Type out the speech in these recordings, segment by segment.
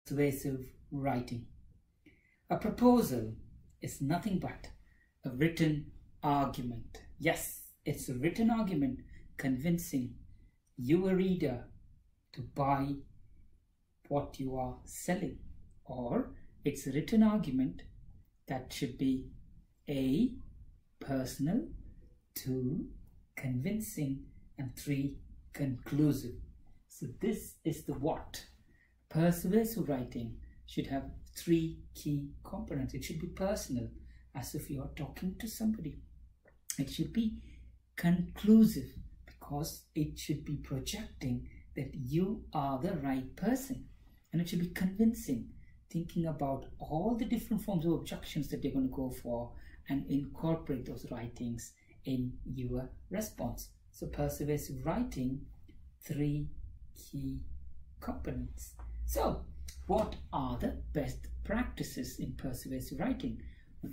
Persuasive writing. A proposal is nothing but a written argument. Yes, it's a written argument convincing your reader to buy what you are selling, or it's a written argument that should be A, personal, 2, convincing, and 3, conclusive. So this is the what. Persuasive writing should have 3 key components. It should be personal, as if you are talking to somebody. It should be conclusive, because it should be projecting that you are the right person. And it should be convincing, thinking about all the different forms of objections that they're going to go for and incorporate those writings in your response. So persuasive writing, 3 key components. So what are the best practices in persuasive writing?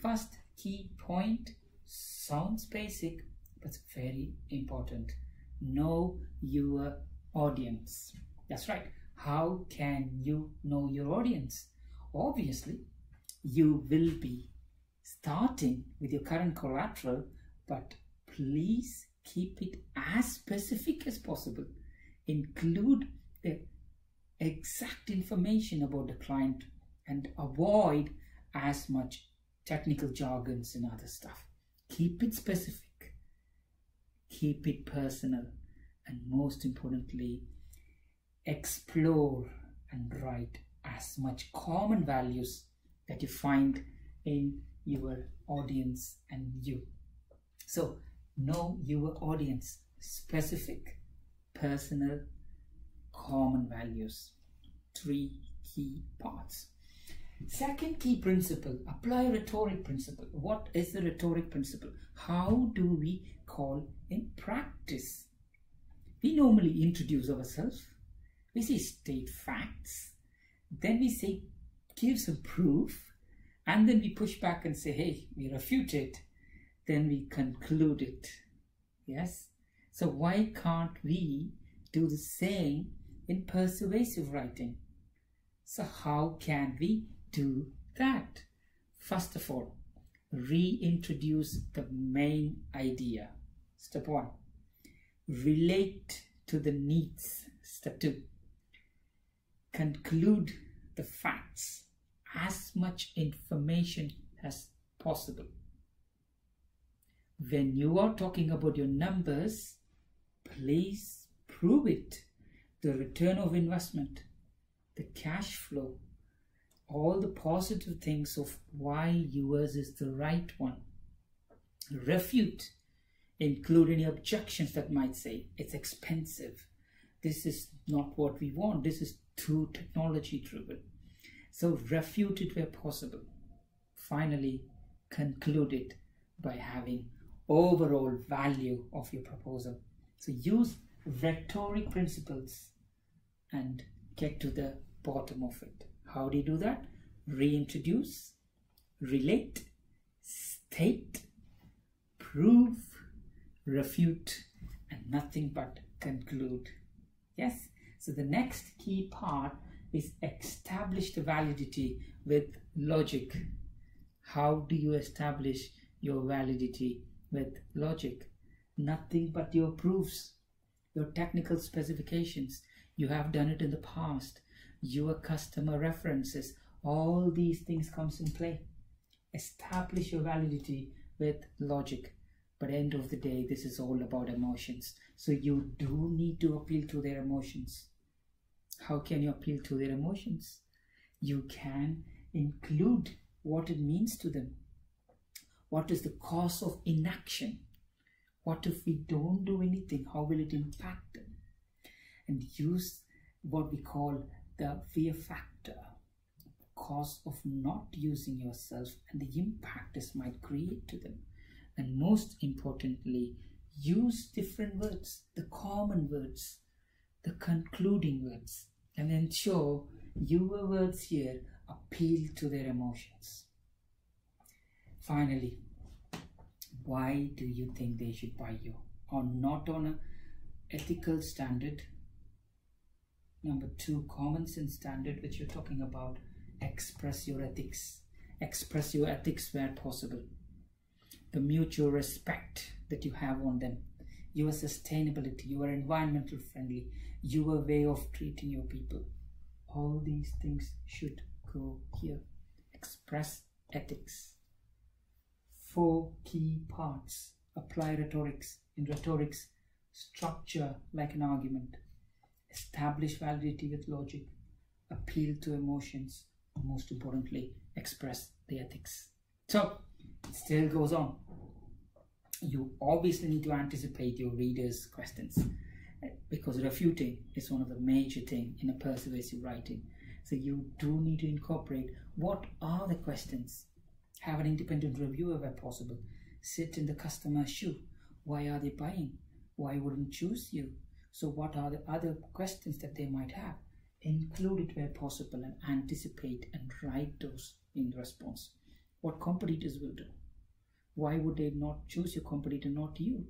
First key point sounds basic, but it's very important. Know your audience. That's right. How can you know your audience? Obviously, you will be starting with your current collateral, but please keep it as specific as possible. Include the exact information about the client and avoid as much technical jargons and other stuff. Keep it specific, keep it personal, and most importantly, explore and write as much common values that you find in your audience and you. So know your audience, specific, personal, common values, 3 key parts. Second key principle, apply rhetoric principle. What is the rhetoric principle? How do we call in practice? We normally introduce ourselves. We say state facts. Then we say give some proof. And then we push back and say, hey, we refute it. Then we conclude it. Yes? So why can't we do the same in persuasive writing? So how can we do that? First of all, reintroduce the main idea. Step 1. Relate to the needs. Step 2. Conclude the facts. As much information as possible. When you are talking about your numbers, please prove it. The return of investment, the cash flow, all the positive things of why yours is the right one. Refute. Include any objections that might say it's expensive. This is not what we want. This is too technology driven. So refute it where possible. Finally, conclude it by having overall value of your proposal. So use rhetoric principles and get to the bottom of it. How do you do that? Reintroduce, relate, state, prove, refute, and nothing but conclude. Yes? So the next key part is establish the validity with logic. How do you establish your validity with logic? Nothing but your proofs, your technical specifications. You have done it in the past. Your customer references. All these things comes in play. Establish your validity with logic. But at the end of the day, this is all about emotions. So you do need to appeal to their emotions. How can you appeal to their emotions? You can include what it means to them. What is the cause of inaction? What if we don't do anything? How will it impact them? And use what we call the fear factor. Cause of not using yourself and the impact this might create to them. And most importantly, use different words, the common words, the concluding words, and ensure your words here appeal to their emotions. Finally, why do you think they should buy you? Or not on an ethical standard, Number 2, common sense standard, which you're talking about. Express your ethics. Express your ethics where possible. The mutual respect that you have on them. Your sustainability, your environmental friendly, your way of treating your people. All these things should go here. Express ethics. 4 key parts. Apply rhetorics. In rhetorics, structure like an argument. Establish validity with logic. Appeal to emotions. Most importantly, express the ethics. So, it still goes on. You obviously need to anticipate your readers' questions, because refuting is one of the major things in a persuasive writing. So you do need to incorporate what are the questions. Have an independent reviewer where possible. Sit in the customer's shoe. Why are they buying? Why wouldn't choose you? So what are the other questions that they might have? Include it where possible and anticipate and write those in response. What competitors will do. Why would they not choose your competitor, not you?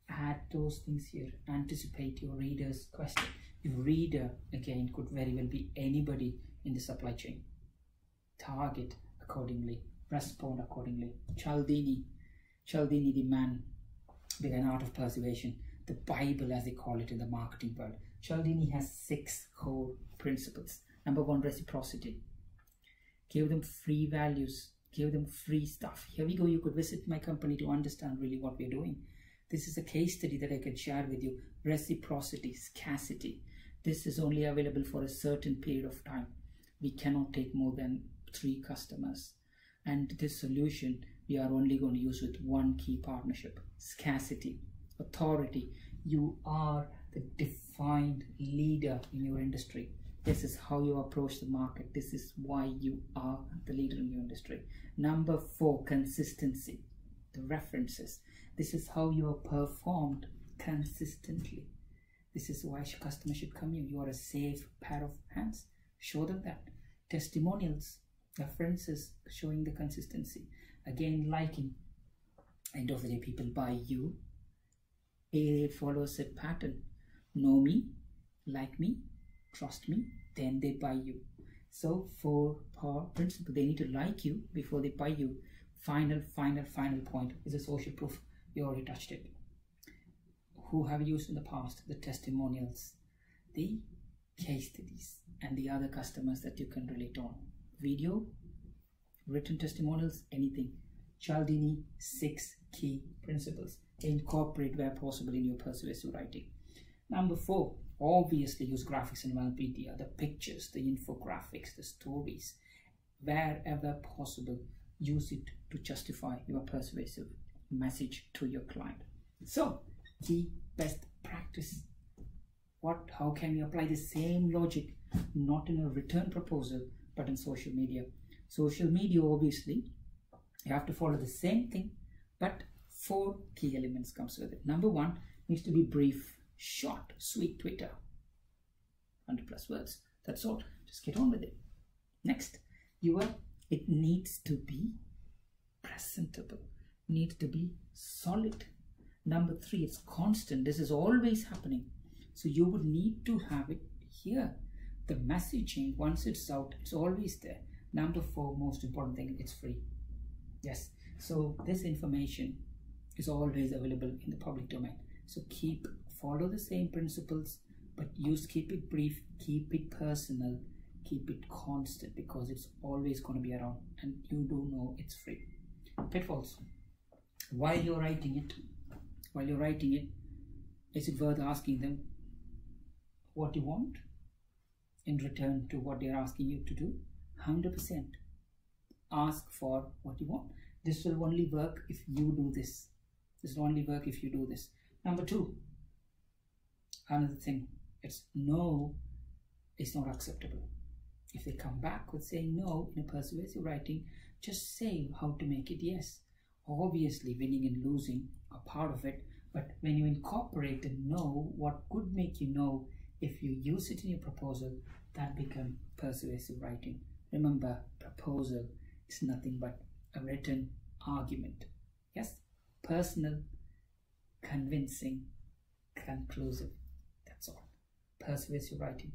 Add those things here. Anticipate your reader's question. Your reader, again, could very well be anybody in the supply chain. Target accordingly. Respond accordingly. Cialdini, the man with an art of persuasion. The Bible, as they call it in the marketing world. Cialdini has 6 core principles. Number 1, reciprocity. Give them free values. Give them free stuff. Here we go. You could visit my company to understand really what we're doing. This is a case study that I can share with you. Reciprocity, scarcity. This is only available for a certain period of time. We cannot take more than 3 customers. And this solution, we are only going to use with 1 key partnership. Scarcity. Authority. You are the defined leader in your industry. This is how you approach the market. This is why you are the leader in your industry. Number 4, consistency. The references. This is how you are performed consistently. This is why customers should come in. You are a safe pair of hands. Show them that. Testimonials, references, showing the consistency. Again, liking. End of the day, people buy you. It follows a pattern. Know me, like me, trust me, then they buy you. So 4 principle, they need to like you before they buy you. Final point is a social proof. You already touched it. Who have used in the past? The testimonials, the case studies, and the other customers that you can relate on. Video, written testimonials, anything. Cialdini, 6 key principles. Incorporate where possible in your persuasive writing. Number 4, obviously use graphics and multimedia, the pictures, the infographics, the stories. Wherever possible, use it to justify your persuasive message to your client. So, key best practice. How can we apply the same logic, not in a return proposal, but in social media? Social media, obviously, you have to follow the same thing, but 4 key elements comes with it. Number 1 needs to be brief, short, sweet Twitter. 100+ words. That's all. Just get on with it. Next, it needs to be presentable. Needs to be solid. Number 3, it's constant. This is always happening. So you would need to have it here. The messaging, once it's out, it's always there. Number 4, most important thing, it's free. Yes. So this information is always available in the public domain. So follow the same principles, but keep it brief, keep it personal, keep it constant, because it's always going to be around and you do know it's free. Pitfalls. While you're writing it, is it worth asking them what you want in return to what they're asking you to do? 100%. Ask for what you want. This will only work if you do this. This will only work if you do this. Number 2, another thing, it's no is not acceptable. If they come back with saying no in a persuasive writing, just say how to make it yes. Obviously, winning and losing are part of it, but when you incorporate the no, what could make you no, if you use it in your proposal, that becomes persuasive writing. Remember, proposal is nothing but a written argument. Yes, personal, convincing, conclusive. That's all. Persuasive writing.